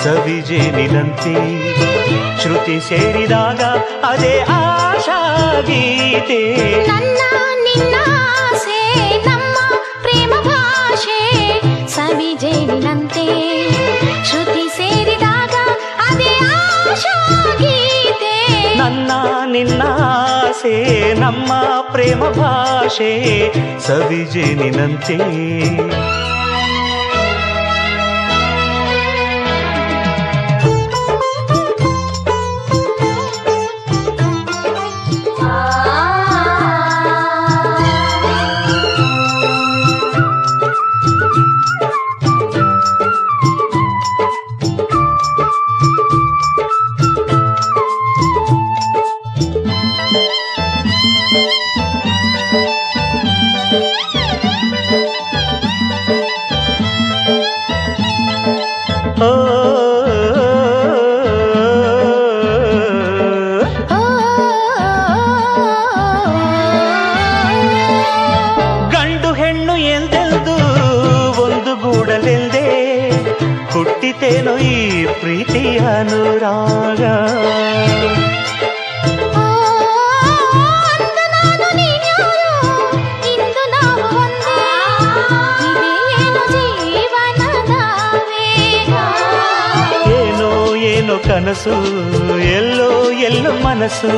ಸವಿಜೇನಿನಂತೆ ಶ್ರುತಿ ಸೇರಿದಾಗ ಅದೇ ಆಶಾ ಗೀತೆ. ನನ್ನ ನಿನ್ನ ಆಸೆ ನಮ್ಮ ಪ್ರೇಮ ಭಾಷೆ ಸವಿಜೇನಿನಂತೆ ಶ್ರುತಿ ಸೇರಿದಾಗ ಅದೇ ಆಶಾ ಗೀತೆ. ನನ್ನ ನಿನ್ನ ಆಸೆ ನಮ್ಮ ಪ್ರೇಮ ಭಾಷೆ ಸವಿಜೇನಿನಂತೆ. ಗಂಡು ಹೆಣ್ಣು ಎಂದೆಂದು ಒಂದು ಗೂಡಲೆಂದೇ ಹುಟ್ಟಿತೇನೋ ಈ ಪ್ರೀತಿಯ ಅನುರಾಗ. ಕನಸು ಎಲ್ಲೋ ಎಲ್ಲೋ ಮನಸ್ಸು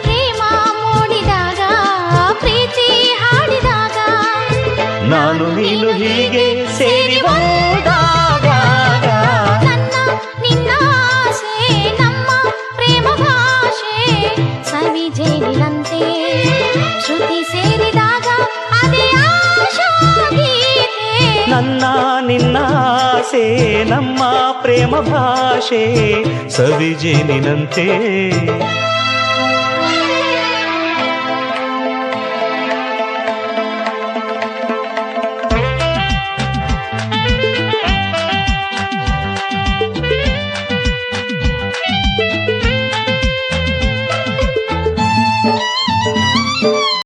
ಪ್ರೇಮ ಮೂಡಿದಾಗ ಪ್ರೀತಿ ಹಾಡಿದಾಗ ನಾನು ನೀನು ಹೀಗೆ ಸೇರಿ ಹೋದಾಗ. ನನ್ನ ನಿನ್ನ ಆಸೆ ನಮ್ಮ ಪ್ರೇಮ ಭಾಷೆ ಸವಿಜೇನಿನಂತೆ ಶ್ರುತಿ ಸೇರಿದಾಗ ಅದೇ ಆಶಾ ಗೀತೆ. ನನ್ನ ನಿನ್ನ ಆಸೆ ನಮ್ಮ ಪ್ರೇಮ ಭಾಷೆ ಸವಿಜೇನಿನಂತೆ.